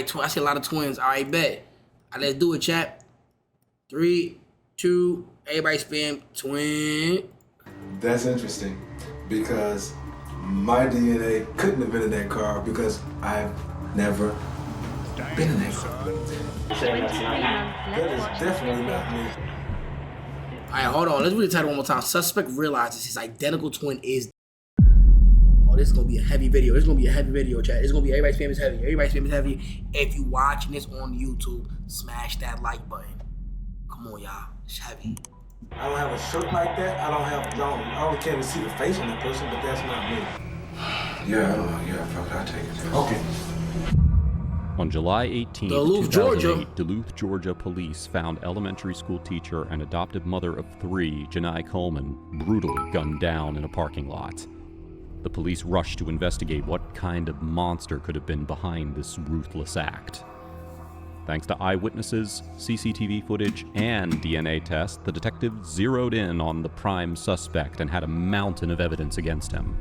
right, I see a lot of twins. All right, bet. All right, let's do it, chat. 3, 2, everybody spam twin. That's interesting because my DNA couldn't have been in that car because I've never been in that car. That is definitely not me. All right, hold on. Let's read the title one more time. Suspect realizes his identical twin is. Oh, this is gonna be a heavy video. This is gonna be a heavy video, chat. It's gonna be everybody's spam is heavy. Everybody's spam is heavy. If you watching this on YouTube, smash that like button. Come on, y'all. It's heavy. I don't have a shirt like that. I only care to see the face on the person, but that's not me. Yeah, I don't know. Yeah, fuck it, I'll take it. Okay. On July 18, Duluth, 2008, Duluth, Georgia police found elementary school teacher and adoptive mother of 3, Janai Coleman, brutally gunned down in a parking lot. The police rushed to investigate what kind of monster could have been behind this ruthless act. Thanks to eyewitnesses, CCTV footage, and DNA tests, the detectives zeroed in on the prime suspect and had a mountain of evidence against him.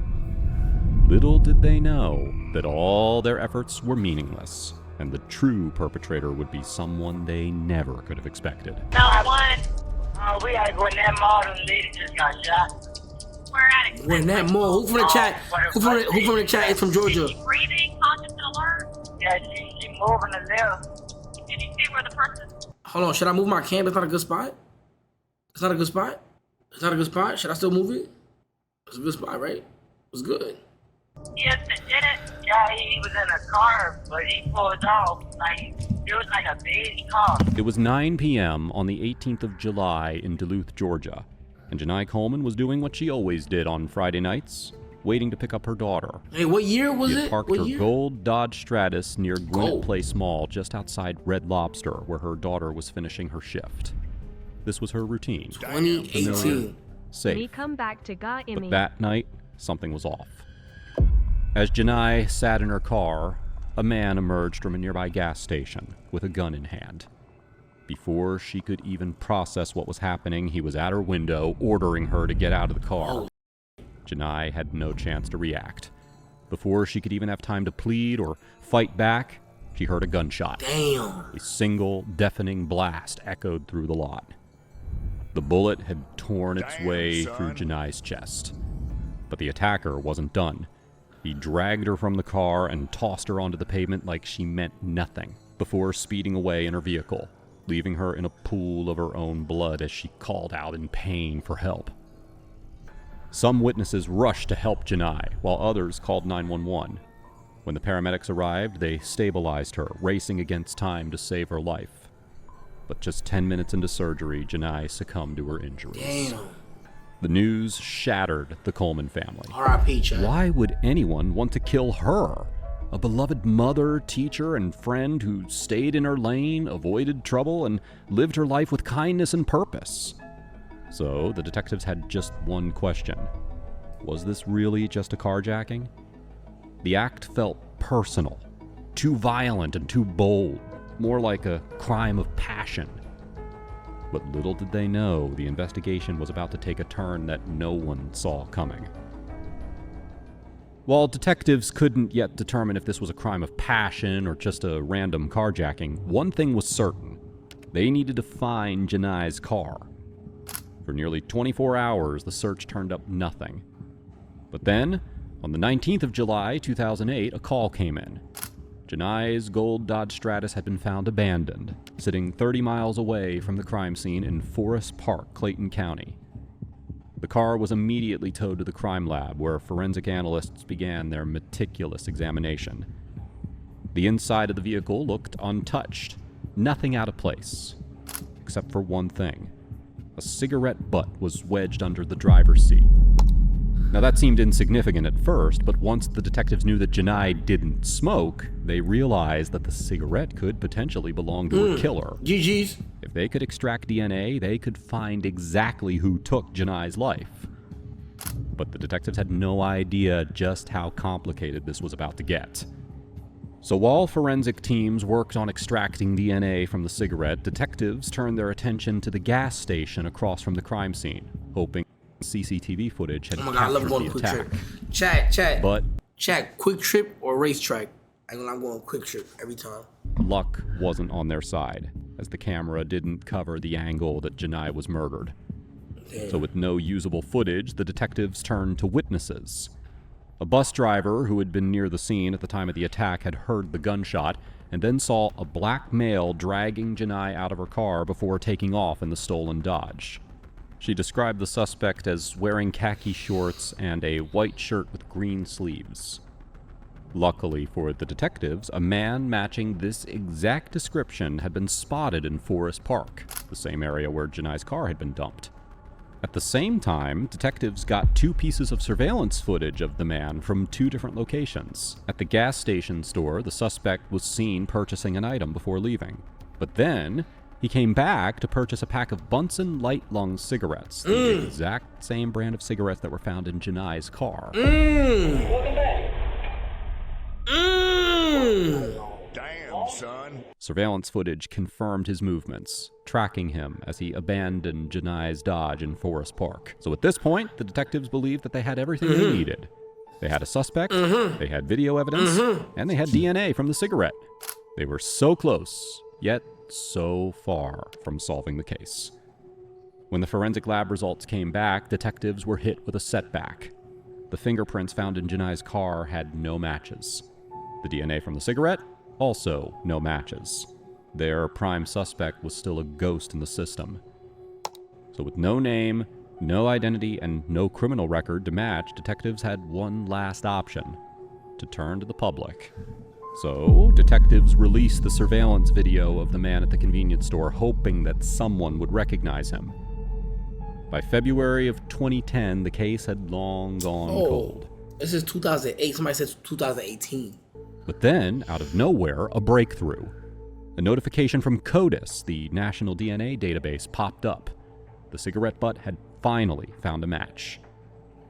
Little did they know that all their efforts were meaningless, and the true perpetrator would be someone they never could have expected. We gotta go in that mall. The lady just got shot. We're in that mall. Who from the chat? Who from the chat is from Georgia? She breathing, conscious and alert. Yeah, she moving a little. Did you see where the person? Hold on. Should I move my camera? It's not a good spot. It's not a good spot. It's not a good spot. Should I still move it? It's a good spot, right? It's good. Yes, it did it. Yeah, he was in a car, but he pulled off. Like, it was like a beige car. It was 9 p.m. on the 18th of July in Duluth, Georgia, and Janai Coleman was doing what she always did on Friday nights, waiting to pick up her daughter. Hey, what year was She had it? parked What her year? gold Dodge Stratus near Gwinnett Gold. Place Mall just outside Red Lobster, where her daughter was finishing her shift. This was her routine. 2018. Safe. We come back to God in But me. that night, something was off. As Janai sat in her car, a man emerged from a nearby gas station with a gun in hand. Before she could even process what was happening, he was at her window, ordering her to get out of the car. Janai had no chance to react. Before she could even have time to plead or fight back, she heard a gunshot. Damn. A single, deafening blast echoed through the lot. The bullet had torn its way through Janai's chest. But the attacker wasn't done. He dragged her from the car and tossed her onto the pavement like she meant nothing, before speeding away in her vehicle, leaving her in a pool of her own blood as she called out in pain for help. Some witnesses rushed to help Janai, while others called 911. When the paramedics arrived, they stabilized her, racing against time to save her life. But just 10 minutes into surgery, Janai succumbed to her injuries. Damn. The news shattered the Coleman family. R.I.P. chat. Why would anyone want to kill her? A beloved mother, teacher, and friend who stayed in her lane, avoided trouble, and lived her life with kindness and purpose. So the detectives had just one question. Was this really just a carjacking? The act felt personal, too violent and too bold, more like a crime of passion. But little did they know the investigation was about to take a turn that no one saw coming. While detectives couldn't yet determine if this was a crime of passion or just a random carjacking, one thing was certain. They needed to find Janai's car. For nearly 24 hours, the search turned up nothing. But then, on the 19th of July, 2008, a call came in. Janai's gold Dodge Stratus had been found abandoned, sitting 30 miles away from the crime scene in Forest Park, Clayton County. The car was immediately towed to the crime lab, where forensic analysts began their meticulous examination. The inside of the vehicle looked untouched, nothing out of place, except for one thing. A cigarette butt was wedged under the driver's seat. Now that seemed insignificant at first, but once the detectives knew that Janai didn't smoke, they realized that the cigarette could potentially belong to a killer. GG's. If they could extract DNA, they could find exactly who took Janai's life. But the detectives had no idea just how complicated this was about to get. So while forensic teams worked on extracting DNA from the cigarette, detectives turned their attention to the gas station across from the crime scene, hoping CCTV footage had Oh my god, I love captured going the Quick attack. Trip. Chat. But Chat, Quick Trip or racetrack? I'm going Quick Trip every time. luck wasn't on their side, as the camera didn't cover the angle that Janai was murdered. So with no usable footage, the detectives turned to witnesses. A bus driver who had been near the scene at the time of the attack had heard the gunshot and then saw a black male dragging Janai out of her car before taking off in the stolen Dodge. She described the suspect as wearing khaki shorts and a white shirt with green sleeves. Luckily for the detectives, a man matching this exact description had been spotted in Forest Park, the same area where Janai's car had been dumped. At the same time, detectives got 2 pieces of surveillance footage of the man from 2 different locations. At the gas station store, the suspect was seen purchasing an item before leaving. But then, he came back to purchase a pack of Bunsen Light Lung cigarettes, the exact same brand of cigarettes that were found in Janai's car. Welcome back. Damn, son. Surveillance footage confirmed his movements, tracking him as he abandoned Janai's Dodge in Forest Park. So at this point, the detectives believed that they had everything they needed. They had a suspect, they had video evidence, and they had DNA from the cigarette. They were so close, yet so far from solving the case. When the forensic lab results came back, detectives were hit with a setback. The fingerprints found in Janai's car had no matches. The DNA from the cigarette, also no matches. Their prime suspect was still a ghost in the system. So with no name, no identity, and no criminal record to match, detectives had one last option: to turn to the public. So, detectives released the surveillance video of the man at the convenience store, hoping that someone would recognize him. By February of 2010, the case had long gone cold. This is 2008. Somebody said 2018. But then, out of nowhere, a breakthrough. A notification from CODIS, the national DNA database, popped up. The cigarette butt had finally found a match.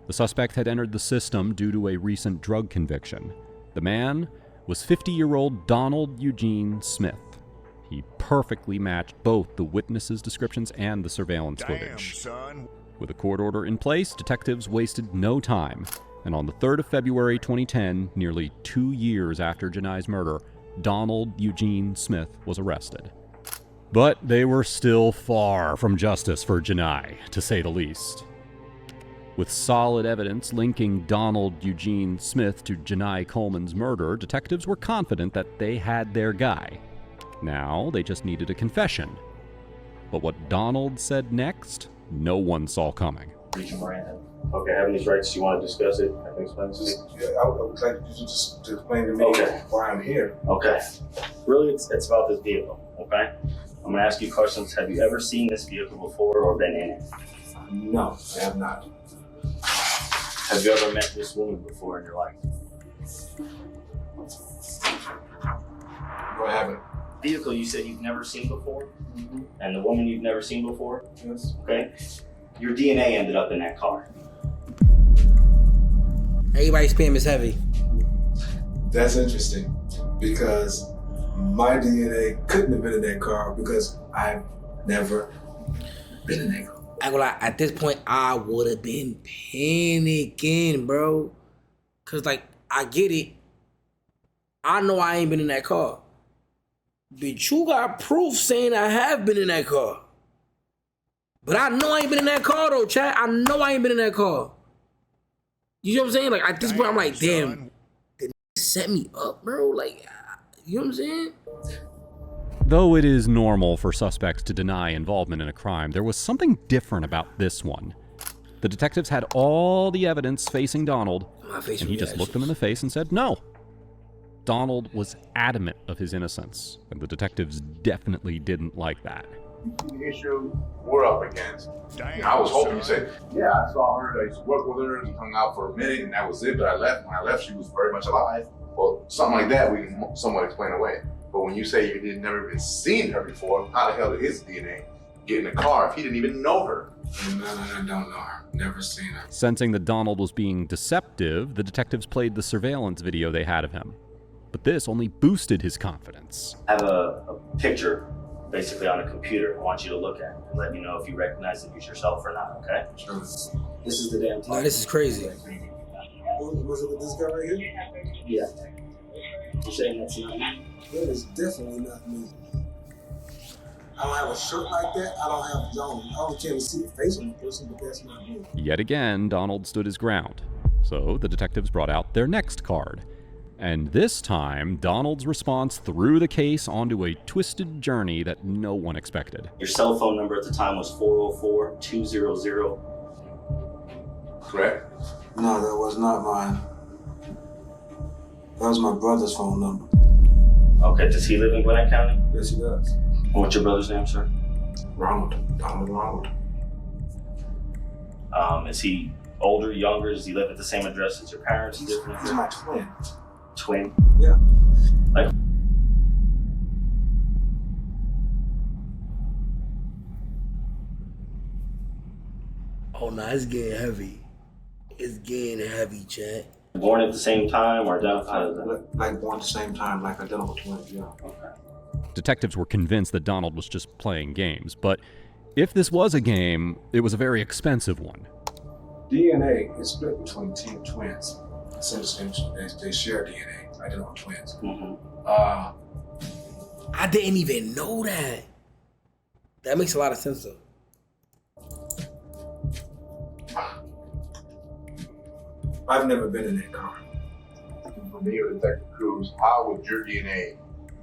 The suspect had entered the system due to a recent drug conviction. The man was 50-year-old Donald Eugene Smith. He perfectly matched both the witnesses' descriptions and the surveillance footage. Son. With a court order in place, detectives wasted no time, and on the 3rd of February 2010, nearly 2 years after Janai's murder, Donald Eugene Smith was arrested. But they were still far from justice for Janai, to say the least. With solid evidence linking Donald Eugene Smith to Janai Coleman's murder, detectives were confident that they had their guy. Now, they just needed a confession. But what Donald said next, no one saw coming. Okay, having these rights, you want to discuss it? I can explain this. Yeah, I would like you just to explain to me why I'm here. Okay. Really, it's about this vehicle, okay? I'm going to ask you questions. Have you ever seen this vehicle before or been in it? No, I have not. Have you ever met this woman before in your life? No, I haven't. Vehicle you said you've never seen before? And the woman you've never seen before? Yes. Okay. Your DNA ended up in that car. Everybody's spam is heavy. That's interesting because my DNA couldn't have been in that car because I've never been in that car. I ain't gonna lie, at this point, I would have been panicking, bro. Cause like, I get it. I know I ain't been in that car. But you got proof saying I have been in that car. But I know I ain't been in that car though, chat. I know I ain't been in that car. You know what I'm saying? Like, at this point, I'm like, damn, did they set me up, bro? Like, you know what I'm saying? Though it is normal for suspects to deny involvement in a crime, there was something different about this one. The detectives had all the evidence facing Donald, and he just looked them in the face and said no. Donald was adamant of his innocence, and the detectives definitely didn't like that. The issue we're up against. Damn, I was hoping you son. said, yeah, I saw her, I used to work with her, we hung out for a minute, and that was it, but I left. When I left, she was very much alive. Well, something like that we can somewhat explain away. But when you say you didn't never even seen her before, how the hell did his DNA get in the car if he didn't even know her? No, I don't know her. Never seen her. Sensing that Donald was being deceptive, the detectives played the surveillance video they had of him. But this only boosted his confidence. I have a picture basically on a computer I want you to look at and let me know if you recognize it as yourself or not, okay? Sure. This is the damn No, this is crazy. Was it with this guy right here? Yeah. You're saying that's not you? That is definitely not me. I don't have a shirt like that. I don't have Jones. I don't care to see the face of the person, but that's not me. Yet again, Donald stood his ground. So the detectives brought out their next card. And this time, Donald's response threw the case onto a twisted journey that no one expected. Your cell phone number at the time was 404-200. Correct? No, that was not mine. That was my brother's phone number. Okay, does he live in Gwinnett County? Yes, he does. What's your brother's name, sir? Ronald. Donald Ronald. Is he older, younger? Does he live at the same address as your parents? He's my twin. Twin? Yeah. Like, Oh, no, it's getting heavy. It's getting heavy, chat. born at the same time or identified as them? Like born at the same time, like identical twins, yeah. Okay. Detectives were convinced that Donald was just playing games, but if this was a game, it was a very expensive one. DNA is split between 10 twins. Since they share DNA, identical twins. I didn't even know that. That makes a lot of sense, though. I've never been in that car. For me or Detective Cruz, how would your DNA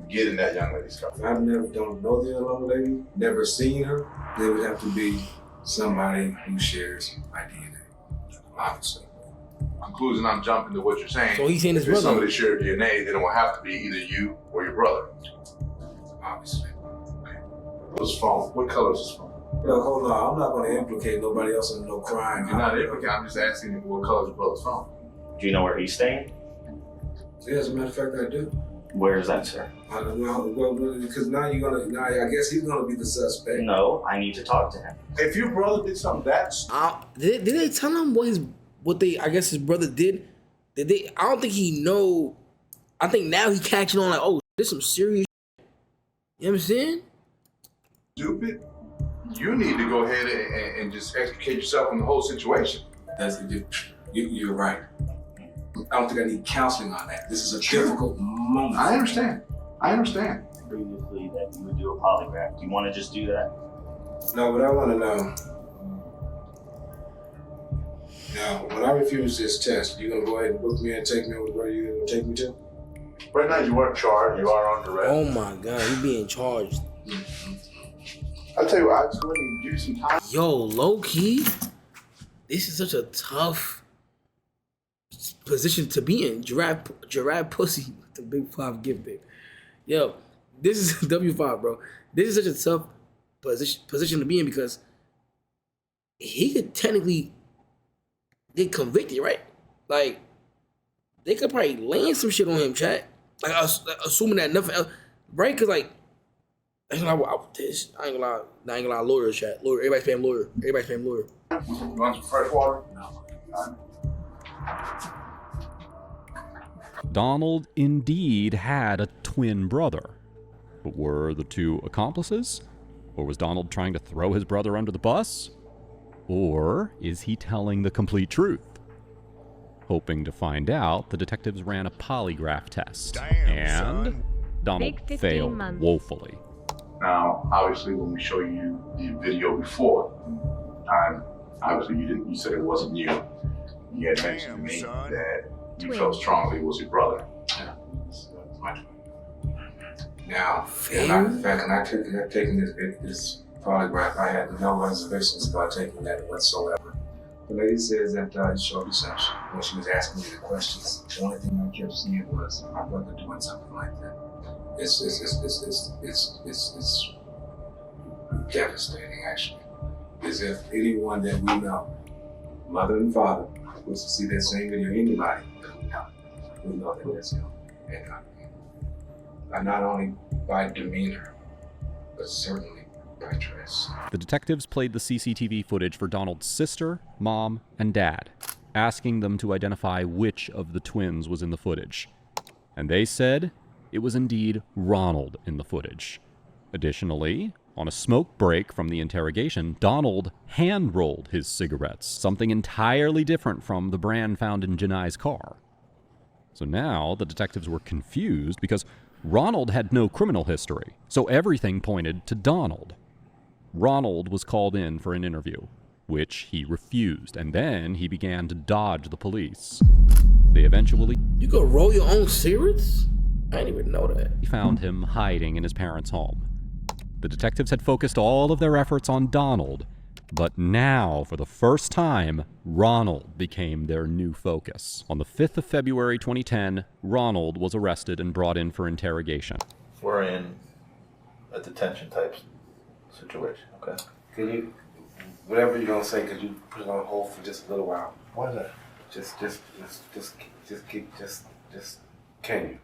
get in that young lady's car? I've never don't know the young lady, never seen her. There would have to be somebody who shares my DNA, obviously. Conclusion, I'm jumping to what you're saying. So he's saying his if brother. somebody shared DNA, then it will have to be either you or your brother. Obviously. What's his phone? What color is his phone? Look, hold on. I'm not going to implicate nobody else in no crime. You're not implicating. I'm just asking you what color is your brother's phone. Do you know where he's staying? Yeah, as a matter of fact, I do. Where is that, sir? I don't know. Well, because now you're gonna. Now I guess he's gonna be the suspect. No, I need to talk to him. If your brother did something that's Did they tell him what they I guess his brother did? Did they? I don't think he know. I think now he catching on like, oh, this some serious. You know what I'm saying? stupid, you need to go ahead and just extricate yourself from the whole situation. You're right. I don't think I need counseling on that. This is a difficult moment. I understand. Previously that you would do a polygraph. Do you want to just do that? No, but I want to know. Now, when I refuse this test, you gonna go ahead and book me and take me over where you gonna take me to? Right now, you weren't charged. You are under arrest. Oh my God, you being charged. I'll tell you what, I'll just go ahead and give you some time. Yo, low key, this is such a tough position to be in. Giraffe pussy with the big 5 gift big. Yo, this is W5, bro. This is such a tough position to be in because he could technically get convicted, right? Like, they could probably land some shit on him, chat. Like, assuming that nothing else, right? Because, like, I ain't gonna lie, lawyer, chat. Lawyer, everybody's paying lawyer. You want some fresh water? No. Donald indeed had a twin brother. But were the two accomplices? Or was Donald trying to throw his brother under the bus? Or is he telling the complete truth? Hoping to find out, the detectives ran a polygraph test. Damn, and Donald failed woefully. Now, obviously, when we show you the video before, obviously you said it wasn't you. You had mentioned to me son. that you felt strongly it was your brother. Yeah. Now, in fact, when I taken this polygraph, I had no reservations about taking that whatsoever. The lady says that it showed deception when she was asking me the questions. The only thing I kept seeing was my brother doing something like that. It's devastating, actually. As if anyone that we know, mother and father, was to see that same video, anybody that we know that that's him. And not only by demeanor, but certainly by dress. The detectives played the CCTV footage for Donald's sister, mom, and dad, asking them to identify which of the twins was in the footage. And they said it was indeed Ronald in the footage. Additionally, on a smoke break from the interrogation, Donald hand-rolled his cigarettes, something entirely different from the brand found in Janai's car. So now the detectives were confused because Ronald had no criminal history, so everything pointed to Donald. Ronald was called in for an interview, which he refused, and then he began to dodge the police. They eventually... You could roll your own cigarettes? I didn't even know that. ...found him hiding in his parents' home. The detectives had focused all of their efforts on Donald, but now, for the first time, Ronald became their new focus. On the 5th of February 2010, Ronald was arrested and brought in for interrogation. We're in a detention type situation, okay? Can you, whatever you're gonna say, could you put it on hold for just a little while? Why is that? Can you?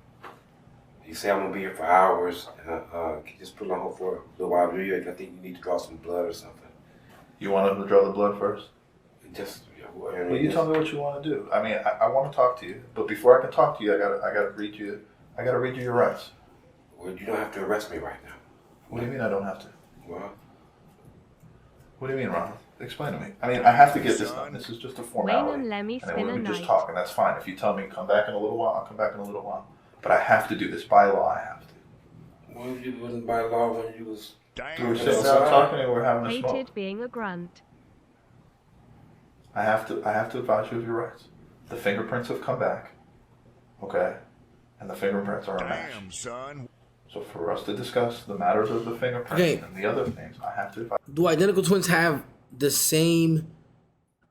You say I'm gonna be here for hours, and can you just put it on hold for a little while? I think you need to draw some blood or something. You want him to draw the blood first? Well, you tell me what you want to do. I mean, I want to talk to you, but before I can talk to you, I gotta read you. I gotta read you your rights. Well, you don't have to arrest me right now. What do you mean I don't have to? Well, what do you mean, Ronald? Explain to me. I mean, I have to get this done. This is just a formality. Wayne and And then we just talk, and that's fine. If you tell me come back in a little while, I'll come back in a little while. But I have to do this by law. I have to. well, you wasn't by law when you was. We were sitting down talking, and we're having a Hated smoke. being a grunt. I have to advise you of your rights. The fingerprints have come back, okay, and the fingerprints are a match. Damn, son. So for us to discuss the matters of the fingerprints and the other things, I have to advise. Do identical twins have the same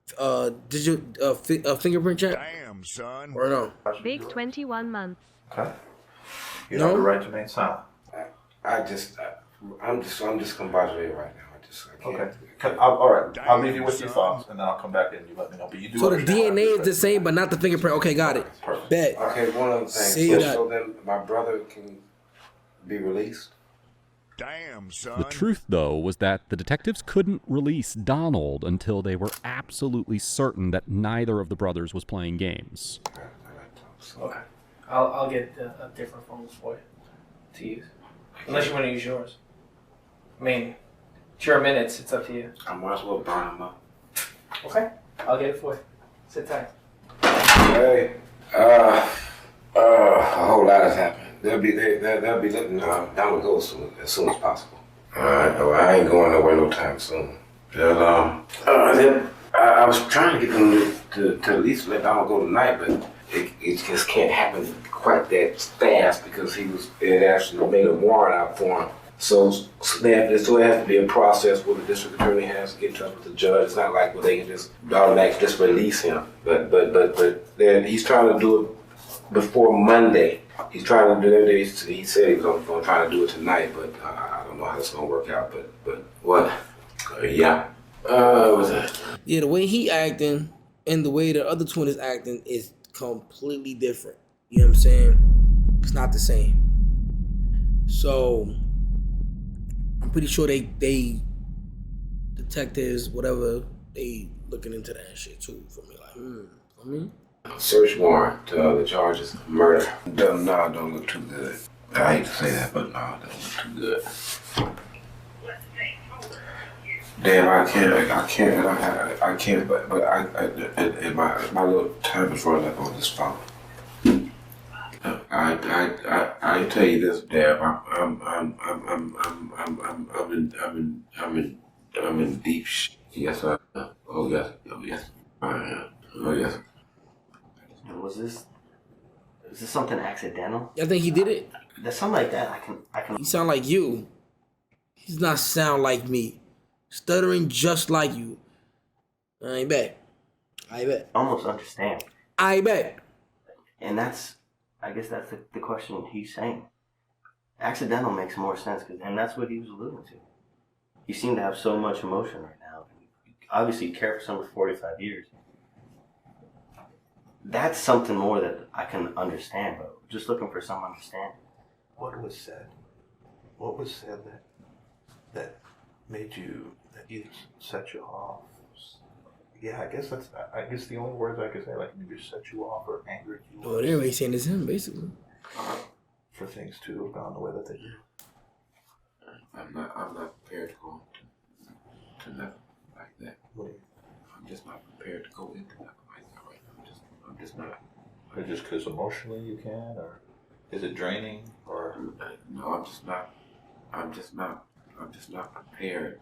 fingerprint check? Damn, son. Or no? Big 21 months. Okay. You have the right to remain silent. I'm just congratulated right now. I can't. Okay. All right. I'll leave you with your thoughts, and then I'll come back in and you let me know. But you do. So the understand DNA is the same, but not the fingerprint. Okay, got it. Perfect. Bet. Okay, one other thing. See So, that. so then my brother can be released? Damn, son. The truth, though, was that the detectives couldn't release Donald until they were absolutely certain that neither of the brothers was playing games. Okay. I'll get a different phone for you to use. Unless you want to use yours. I mean, it's your minutes. It's up to you. I might as well burn them up. Okay. I'll get it for you. Sit tight. Hey, a whole lot has happened. They'll be letting down the go as soon as possible. Alright, well, I ain't going nowhere no time soon. I was trying to get them to at least let Donald go tonight, but it just can't happen quite that fast because it actually made a warrant out for him. So there has to be a process where the district attorney has to get in touch with the judge. It's not like where they can just automatically just release him. But then he's trying to do it before Monday. He's trying to do it. He said he was going to try to do it tonight, but I don't know how it's going to work out. But what? Yeah. What's that? Yeah, the way he acting and the way the other twin is acting is completely different. You know what I'm saying? It's not the same. So I'm pretty sure they detectives, whatever, they looking into that shit too for me. Like, I mean, Search warrant. The charges of murder. Don't look too good. I hate to say that, but no, it doesn't look too good. Damn, I can't. But my little time is running up on this phone. I tell you this, Dad. I'm in deep shit. Yes, sir. Oh yes. Oh yes. Was this something accidental? I think he did it. There's something like that. I can. He sound like you. He does not sound like me. Stuttering just like you. I bet. Almost understand. I bet. And I guess that's the question he's saying. Accidental makes more sense, and that's what he was alluding to. You seem to have so much emotion right now. Obviously, you care for someone for 45 years. That's something more that I can understand, but just looking for some understanding. What was said? What was said that made you, that either set you off? Yeah, I guess the only words I could say, like, maybe set you off or angered you. Well, everybody saying it's him, basically. For things to have gone the way that they did. I'm not prepared to go to nothing like that. I'm just not prepared to go into nothing like that right now. I'm just not. Or just because emotionally you can, or is it draining, or? No, I'm just not prepared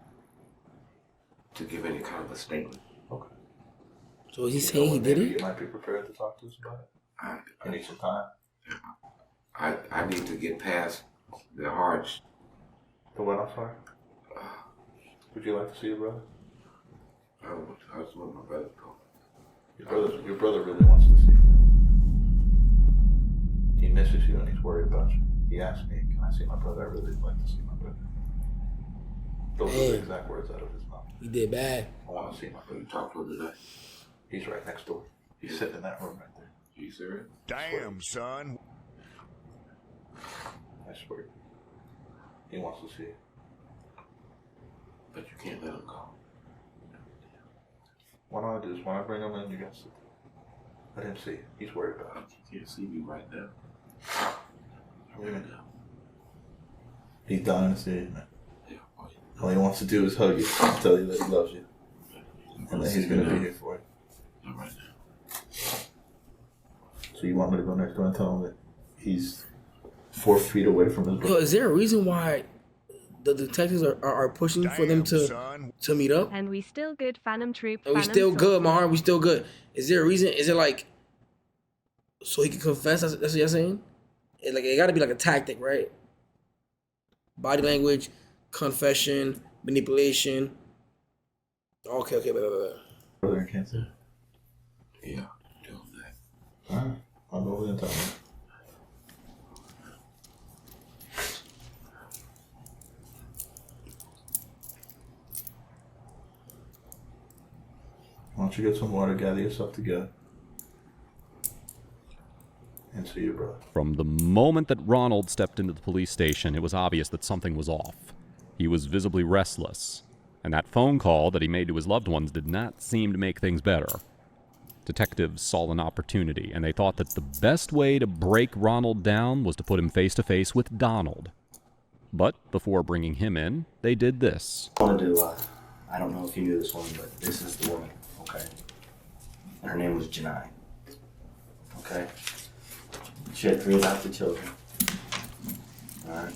to give any kind of a statement. Okay. So is he saying he did it? You might be prepared to talk to us about it. I need some time. I need to get past the hard. The what? I'm sorry. Would you like to see your brother? I just want my brother to go. Your brother really wants to see you. He misses you and he's worried about you. He asked me, "Can I see my brother? I really would like to see my brother." Those are the exact words out of his mouth. He did bad. I want to see my brother. Talk to him today. He's right next door. He's sitting in that room right there. You serious? Damn, son. I swear. He wants to see you. But you can't let him go. Why don't I do this? When I bring him in, you guys let him see you. He's worried about it. He can't see me right now. He's dying to see you, man. All he wants to do is hug you and tell you that he loves you. And that he's going to be here for you. Not right now. So you want me to go next door and tell him that he's 4 feet away from his brother? Yo, is there a reason why the detectives are pushing for them to meet up? And we still good, Fanum troop. And we still good, my heart. We still good. Is there a reason? Is it like so he can confess? That's what you're saying? It got to be like a tactic, right? Body language, confession, manipulation. Okay, blah, blah, blah. Brother in cancer? Yeah, doing that. Alright, I'll go over there and tell him. Why don't you get some water, gather yourself together, and see your brother. From the moment that Ronald stepped into the police station, it was obvious that something was off. He was visibly restless, and that phone call that he made to his loved ones did not seem to make things better. Detectives saw an opportunity, and they thought that the best way to break Ronald down was to put him face-to-face with Donald. But before bringing him in, they did this. I want to do, I don't know if you knew this one, but this is the woman, okay? And her name was Janai, okay? She had 3 adopted children, all right?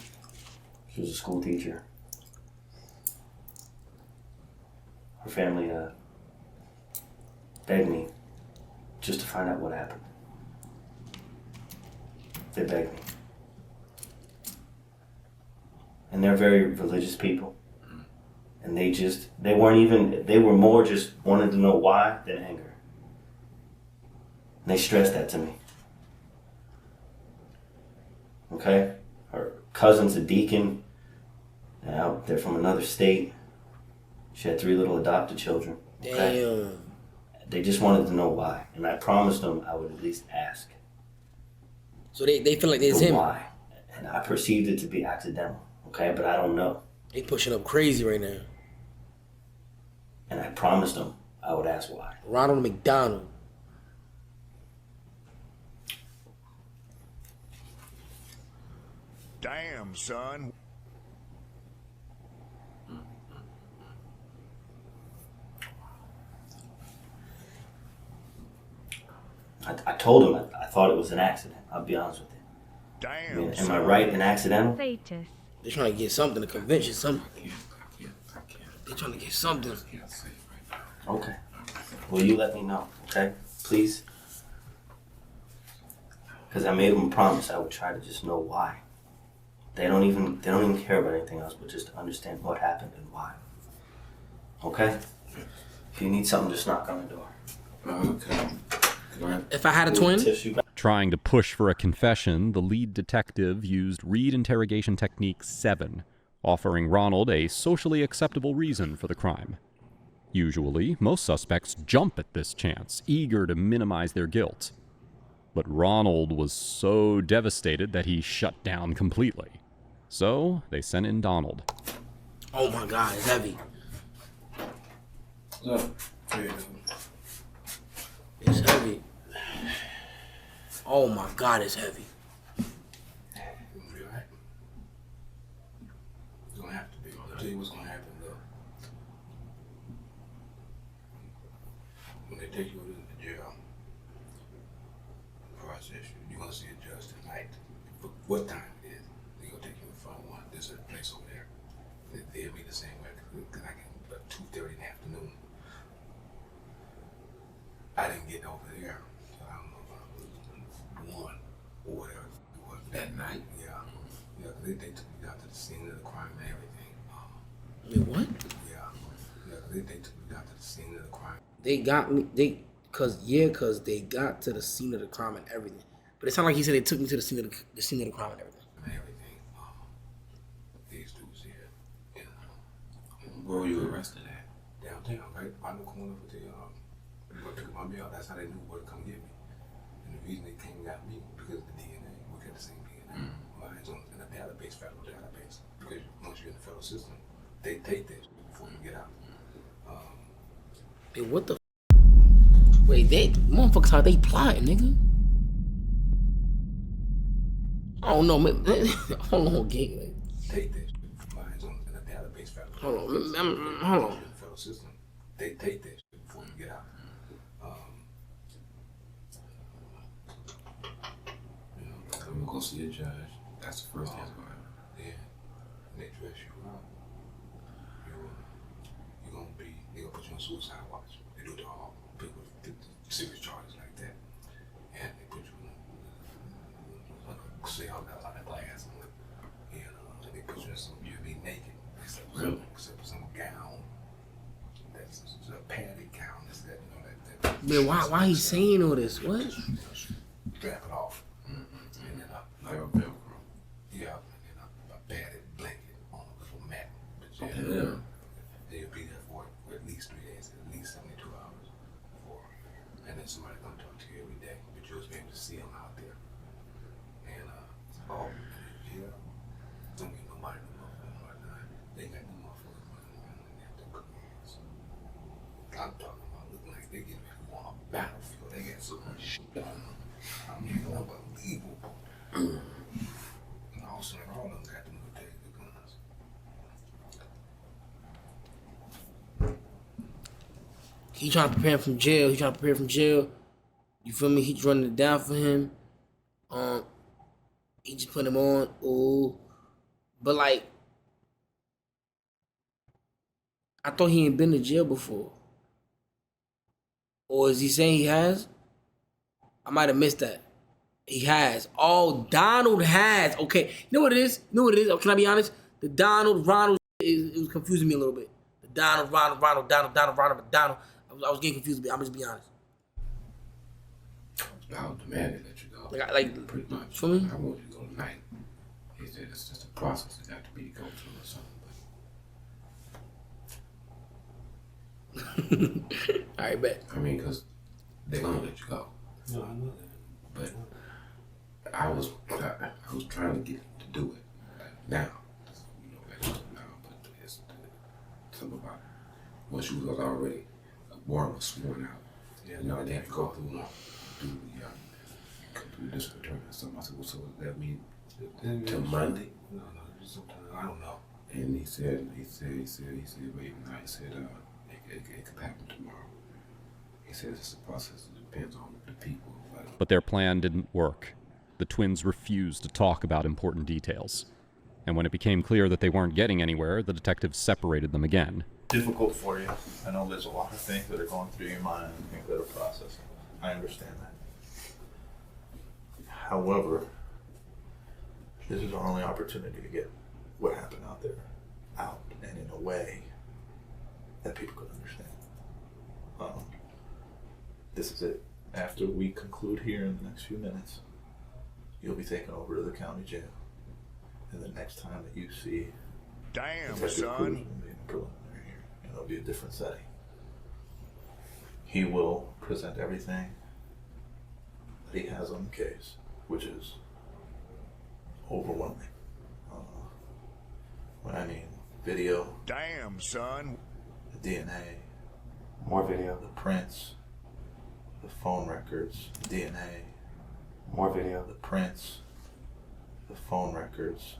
She was a school teacher. Her family begged me just to find out what happened. They begged me. And they're very religious people. And they were more just wanted to know why than anger. And they stressed that to me. Okay? Her cousin's a deacon. Now they're from another state. She had 3 little adopted children. Okay? Damn. They just wanted to know why. And I promised them I would at least ask. So they feel like it's him. Why? And I perceived it to be accidental. Okay? But I don't know. They pushing up crazy right now. And I promised them I would ask why. Ronald McDonald. Damn, son. I told him I thought it was an accident. I'll be honest with you. Damn. I mean, am I right and accidental? Status. They're trying to get something to convince you something. They're trying to get something. Okay. Well, you let me know, okay? Please. Because I made them a promise I would try to just know why. They don't even care about anything else but just to understand what happened and why. Okay? If you need something, just knock on the door. Okay. If I had a twin? Trying to push for a confession, the lead detective used Reed Interrogation Technique 7, offering Ronald a socially acceptable reason for the crime. Usually, most suspects jump at this chance, eager to minimize their guilt. But Ronald was so devastated that he shut down completely. So, they sent in Donald. Oh my God, it's heavy. Look. It's heavy. Oh my God, it's heavy. You're gonna be alright. It's gonna have to be. I'll tell you what's gonna happen though. When they take you to jail for they'll be the same way because I get about 2:30 in the afternoon. I didn't get over there. So I don't know if I was 1 or whatever it was that night. Yeah, yeah. They took me down to the scene of the crime and everything. What? Yeah, yeah. They took me down to the scene of the crime. They got me. Cause they got to the scene of the crime and everything. But it sounded like he said they took me to the scene of the crime and everything. These dudes here. You know, Where were you arrested at? Downtown, right on the corner with the took my mail. That's how they knew where to come get me. And the reason they came and got me because of the DNA. We got the same DNA. Mine's in a database, federal database. Because once you're in the federal system, they take that before you get out. Hey, what the? Wait, they motherfuckers, how they plotting, nigga? I don't know, man. Hold on, gang. Take that. Mine's in a database, federal. Hold on, hold on. In the federal system, they take that before you get out. I'm gonna go see a judge. That's the first thing that's going to happen. Yeah. And they dress you up. You're gonna put you on suicide watch. They do it to all people with serious charges like that. And they put you in a cell that got a lot of glass on it. And they put you in some, you'll be naked. Except for some gown. That's a padded gown. That's that, that. Man, why he saying all this? What? Strap it off. Like a Velcro. Yeah, and a padded blanket on a little mat. But they'll be there for at least 3 days, at least 72 hours. And then somebody gonna talk to you every day, but you'll just be able to see them out there. And yeah, don't get nobody no motherfucker. They got no motherfuckers running at the cookies. I'm talking about looking like they getting ready to go on a battlefield. They got so much shit on them. I mean, unbelievable. And also, all of them got them good days, the guns. He trying to prepare him from jail. You feel me? He's running it down for him. He just put him on. Oh, but like, I thought he ain't been to jail before. Or is he saying he has? I might have missed that. He has. Oh, Donald has. Okay. You know what it is? Oh, can I be honest? The Ronald it was confusing me a little bit. The Donald. I was getting confused a bit. I'm just be honest. I was demanding that you go. Like pretty much. For me? I want you to go tonight. He said it's just a process that got to be go through or something. All right, bet. I mean, because they're going to let you go. No, I know that. But I was trying to get to do it now. You know, now, but it's something about once you was already, a warrant was sworn out. Yeah, you know, they have to go through this return or something. I said, well, so does that mean till Monday? No, sometime, I don't know. And he said, wait, no, he said, it could happen tomorrow. He said it's a process, it depends on the people. But their plan didn't work. The twins refused to talk about important details. And when it became clear that they weren't getting anywhere, the detectives separated them again. Difficult for you. I know there's a lot of things that are going through your mind and things that are processing. I understand that. However, this is our only opportunity to get what happened out there out and in a way that people could understand. This is it. After we conclude here in the next few minutes, you'll be taken over to the county jail. And the next time that you see Detective Cruz will be in the preliminary hearing, and it'll be a different setting. He will present everything that he has on the case, which is overwhelming. When I mean video, damn son, the DNA, more video, the prints, the phone records, DNA, more video, the prints, the phone records,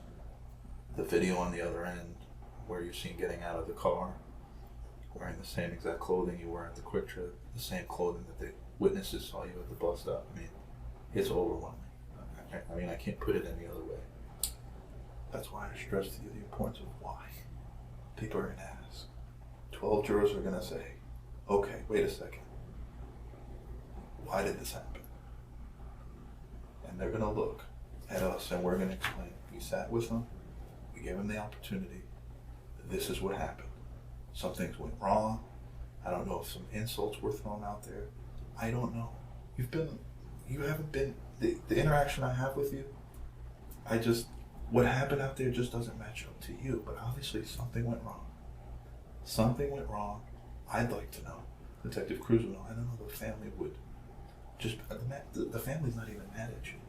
the video on the other end where you're seen getting out of the car, wearing the same exact clothing you were at the Quick Trip, the same clothing that the witnesses saw you at the bus stop. I mean, it's overwhelming. I mean, I can't put it any other way. That's why I stress to you the importance of why. people are gonna ask. 12 jurors are gonna say, okay, wait a second. Why did this happen? And they're gonna look at us and we're gonna explain. We sat with them, we gave them the opportunity. This is what happened. Some things went wrong. I don't know if some insults were thrown out there. I don't know. You haven't been, the interaction I have with you, what happened out there just doesn't match up to you, but obviously something went wrong. Something went wrong. I'd like to know. Detective Cruz would know. I don't know the family would. The family's not even mad at you.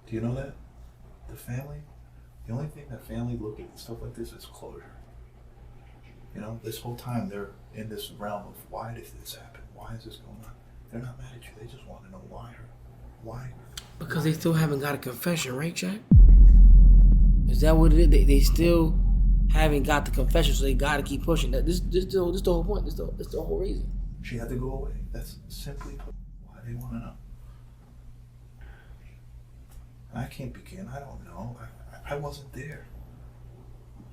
Do you know that? The family, the only thing that family look at stuff like this is closure. You know, this whole time they're in this realm of why did this happen? Why is this going on? They're not mad at you. They just want to know why. Because they still haven't got a confession, right, Jack? Is that what it is? They still haven't got the confession, so they got to keep pushing. This the whole point. This the whole reason. She had to go away. That's simply put why they want to know. I can't begin. I don't know. I wasn't there.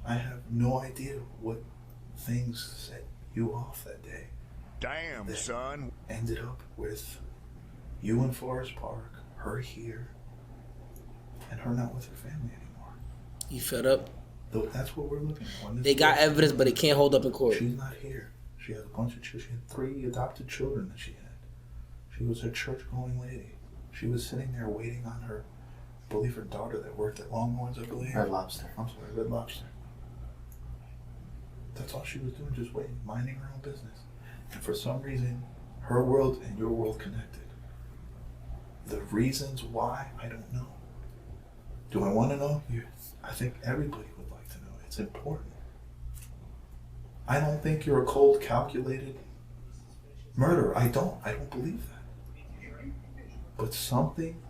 I have no idea what things set you off that day. Damn, son. Ended up with you in Forest Park, her here, and her not with her family anymore. You fed up? That's what we're looking at. They got evidence, but it can't hold up in court. She's not here. She has a bunch of children. She had 3 adopted children that she had. She was a church-going lady. She was sitting there waiting on her, I believe her daughter that worked at Longhorns, I believe. Red Lobster. I'm sorry, Red Lobster. That's all she was doing, just waiting, minding her own business. And for some reason, her world and your world connected. The reasons why, I don't know. Do I want to know? I think everybody would like to know. It's important. I don't think you're a cold, calculated murderer. I don't believe that. But something,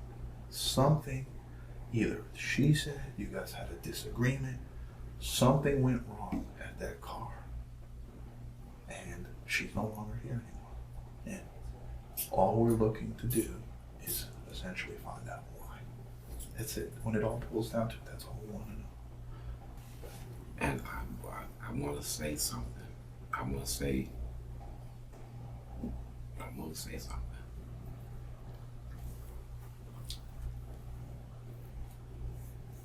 either she said, you guys had a disagreement, something went wrong at that car, and she's no longer here anymore. And all we're looking to do is essentially find out why. That's it. When it all boils down to it, that's all we want to know. And I want to say something. I want to say something.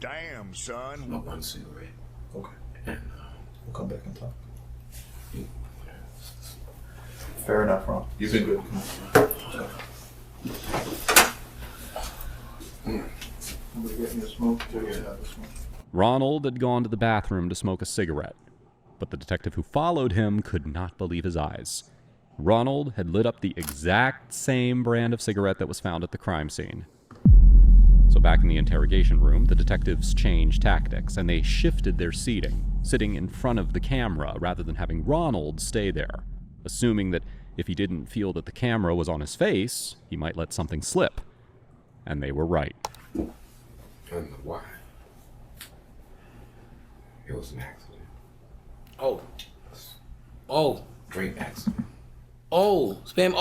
Damn, son. Smoke one cigarette. Okay. And we'll come back and talk. Fair enough, Ron. You've been good. Somebody get me a smoke? Ronald had gone to the bathroom to smoke a cigarette, but the detective who followed him could not believe his eyes. Ronald had lit up the exact same brand of cigarette that was found at the crime scene. So back in the interrogation room, the detectives changed tactics, and they shifted their seating, sitting in front of the camera rather than having Ronald stay there, assuming that if he didn't feel that the camera was on his face, he might let something slip. And they were right. And why? It was an accident. Oh. Great accident. Spam.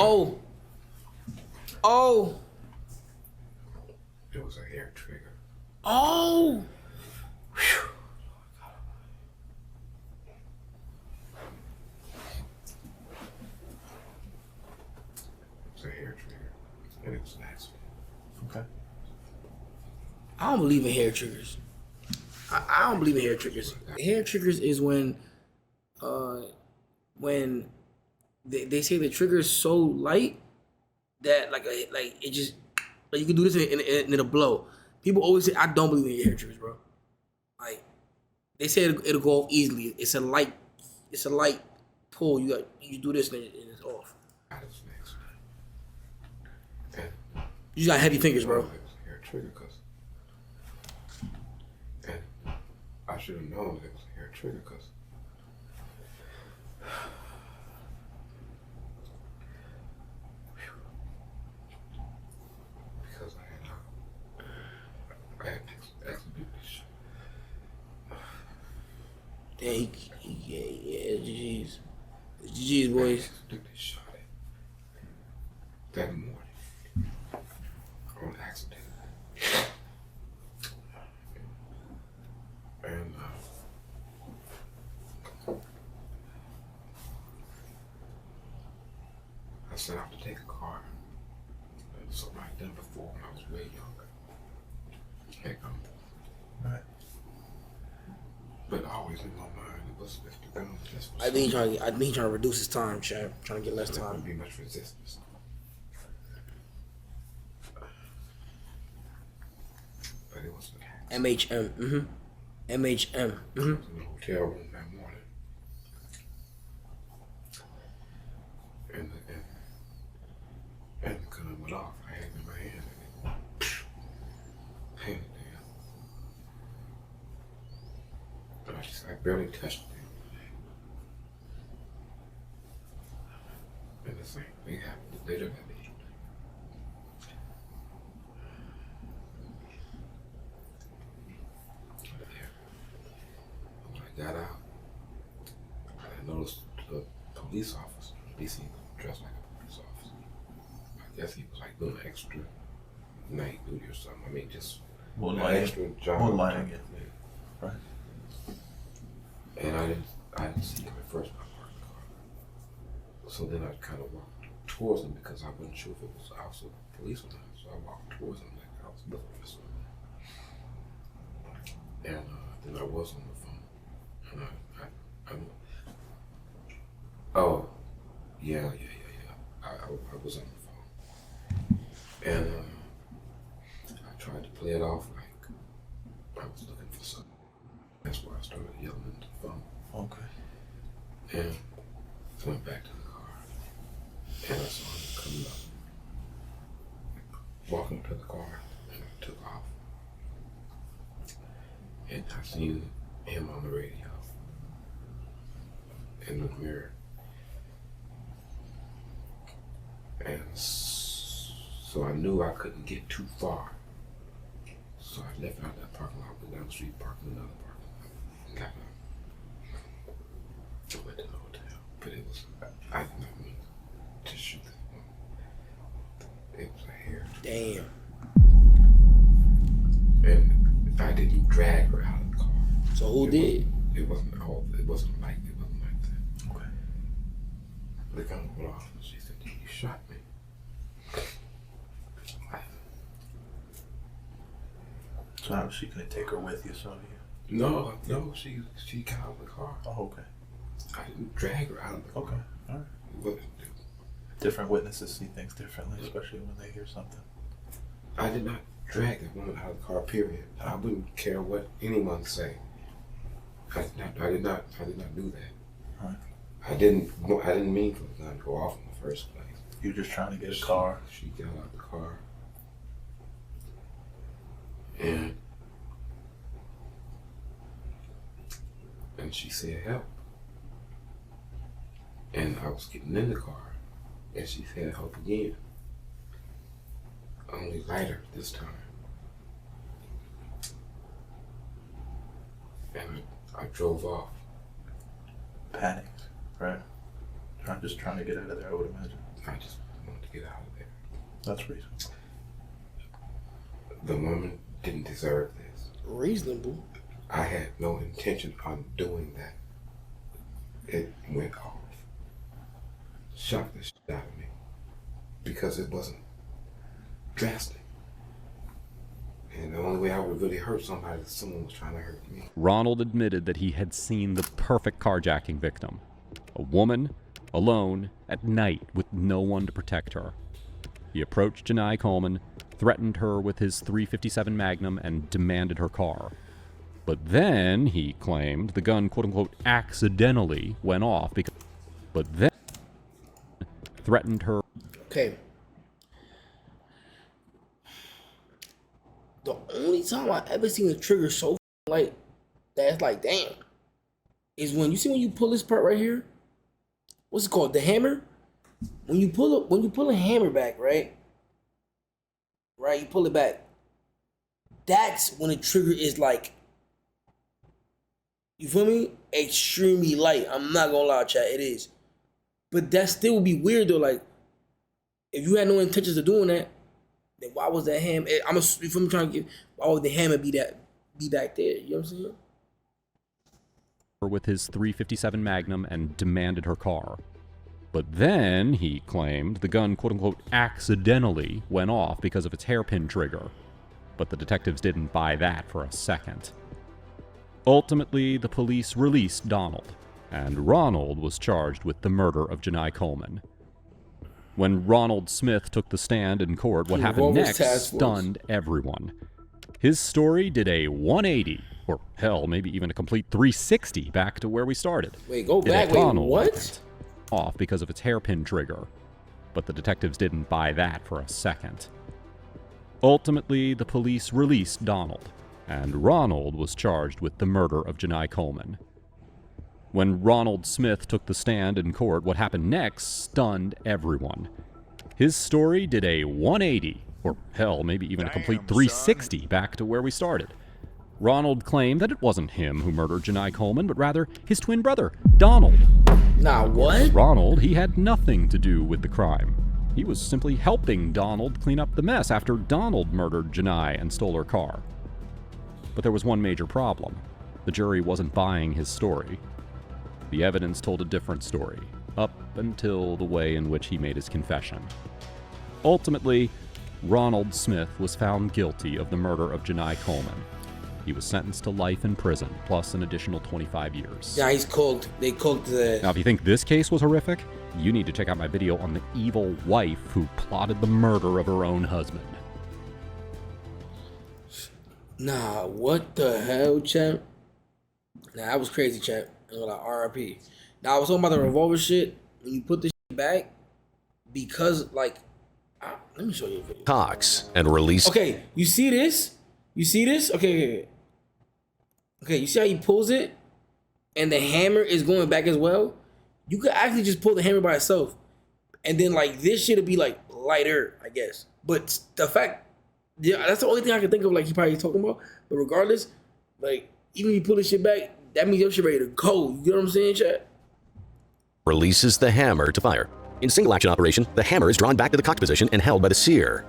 It was a hair trigger. Whew. It was a hair trigger. And it was an accident. Okay. I don't believe in hair triggers. I don't believe in hair triggers. Hair triggers is when they say the trigger is so light that like it just you can do this and it'll blow. People always say I don't believe in hair triggers, bro. Like they say it'll go off easily. It's a light pull. You do this and it's off. You got heavy fingers, bro. Hair trigger, cause I should have known it was a hair trigger, cause I had accidentally shot. Yeah, GG's. GG's, boys. I accidentally shot it that morning on accident. And set out to take a car. It was something I'd done before when I was way younger. Heck, right. But always in my mind, it was if the gun was just for I think he's trying to reduce his time, Chad. Trying to get less there time. wouldn't be much resistance. But it was MHM. MHM. I was in the hotel room that morning. And the gun went off. I had it in my hand and it handed down. But I barely touched it. And the same thing happened later that day. When I got out, I noticed the police officer. He seemed dressed like a police officer. I guess he was like doing extra night duty or something. I mean, just an extra job. Moonlighting, yeah. Right. And I didn't see him at first when I parked the car. So then I kind of walked towards him because I wasn't sure if it was the officer or police or not. So I walked towards him like I was looking for something. And then I was on the phone. And oh, yeah. I was on the phone. And I tried to play it off like I was looking for something. That's why I started yelling into the phone. Okay. And I went back to the car. And I saw him coming up. Walking up to the car. And I took off. And I seen him on the radio. In the mirror. And so I knew I couldn't get too far. So I left out that parking lot, went down the street, parked in another parking lot, and got out. I went to the hotel, but it was, I did not mean to shoot that one. It was a hair. Damn. And I didn't drag her out of the car. So who did? It wasn't like that. Okay. The gun went off and she said, "You shot me." So how was she gonna take her with you, Sonia? No, she got out of the car. Oh, okay. I didn't drag her out of the car. Okay, all right. Different witnesses see things differently, especially when they hear something. I did not drag that woman out of the car, period. I wouldn't care what anyone say. I did not do that. Right. I didn't mean for the gun to go off in the first place. You're just trying to get a car. She got out of the car. And she said, "Help." And I was getting in the car, and she said, "Help" again. Only lighter this time. And I drove off. Panicked, right? Just trying to get out of there, I would imagine. I just wanted to get out of there. That's reasonable. The woman didn't deserve this. Reasonable. I had no intention on doing that. It went off. Shocked the shit out of me. Because it wasn't drastic. And the only way I would really hurt somebody is if someone was trying to hurt me. Ronald admitted that he had seen the perfect carjacking victim. A woman, alone, at night, with no one to protect her. He approached Janai Coleman, threatened her with his .357 Magnum, and demanded her car. But then, he claimed, the gun quote-unquote accidentally went off because... But then, threatened her... Okay. The only time I ever seen a trigger so light that's like, damn, is when you pull this part right here. What's it called? The hammer. When you pull a hammer back, right? Right, you pull it back. That's when the trigger is like, you feel me? Extremely light. I'm not gonna lie, chat. It is, but that still would be weird though. Like, if you had no intentions of doing that, then why was that hammer? If I'm trying to get, why would the hammer be back there? You know what I'm saying? With his .357 Magnum and demanded her car. But then, he claimed, the gun quote-unquote accidentally went off because of its hairpin trigger. But the detectives didn't buy that for a second. Ultimately, the police released Donald, and Ronald was charged with the murder of Janai Coleman. When Ronald Smith took the stand in court, what happened next stunned everyone. His story did a 180, or hell, maybe even a complete 360 back to where we started. Wait, go back, wait, what? Off because of its hairpin trigger, but the detectives didn't buy that for a second. Ultimately, the police released Donald, and Ronald was charged with the murder of Janai Coleman. When Ronald Smith took the stand in court, what happened next stunned everyone. His story did a 180, or hell, maybe even a complete 360 back to where we started. Ronald claimed that it wasn't him who murdered Janai Coleman, but rather his twin brother, Donald. Nah, what? Ronald, he had nothing to do with the crime. He was simply helping Donald clean up the mess after Donald murdered Janai and stole her car. But there was one major problem. The jury wasn't buying his story. The evidence told a different story, up until the way in which he made his confession. Ultimately, Ronald Smith was found guilty of the murder of Janai Coleman. He was sentenced to life in prison, plus an additional 25 years. Yeah, he's cooked. They cooked the... Now, if you think this case was horrific, you need to check out my video on the evil wife who plotted the murder of her own husband. Nah, what the hell, champ? Nah, that was crazy, champ. Like RIP. Now, I was talking about the revolver shit. When you put this shit back, because, like... let me show you a video. Cox and release... Okay, you see this? You see this? Okay. Okay, you see how he pulls it? And the hammer is going back as well? You could actually just pull the hammer by itself. And then, like, this shit'll be, like, lighter, I guess. But the fact... Yeah, that's the only thing I can think of, like, he probably talking about. But regardless, like, even if you pull this shit back, that means your shit ready to go. You know what I'm saying, chat? Releases the hammer to fire. In single action operation, the hammer is drawn back to the cocked position and held by the seer.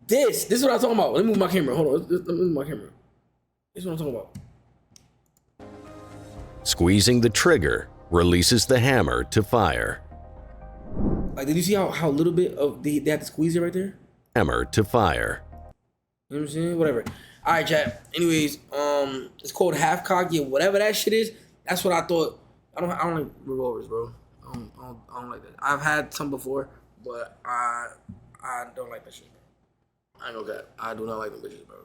This is what I'm talking about. Let me move my camera. Hold on. Let me move my camera. This is what I'm talking about. Squeezing the trigger releases the hammer to fire. Like, did you see how little bit of they had to squeeze it right there? Hammer to fire. You know what I'm saying? Whatever. All right, chat. Anyways, it's called half cock. Yeah, whatever that shit is. That's what I thought. I don't like revolvers, bro. I don't like that. I've had some before, but I don't like that shit. I ain't gonna cap. I do not like them bitches, bro.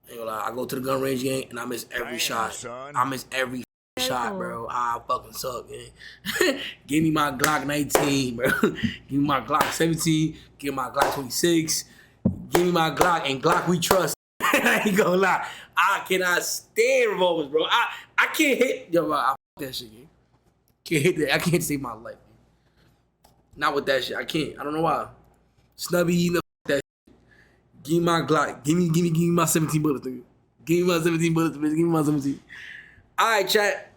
Ain't gonna lie. I go to the gun range game and I miss every shot. Son. I miss every shot, bro. I fucking suck, man. Give me my Glock 19, bro. Give me my Glock 17. Give me my Glock 26. Give me my Glock and Glock we trust. I ain't gonna lie. I cannot stand revolvers, bro. I can't hit. Yo, I fuck that shit, man. Can't hit that. I can't save my life, man. Not with that shit. I can't. I don't know why. Snubby eating the that shit. Give me my Glock. Give me my 17 bullets, nigga. Give me my 17 bullets, bitch. Give me my 17. All right, chat.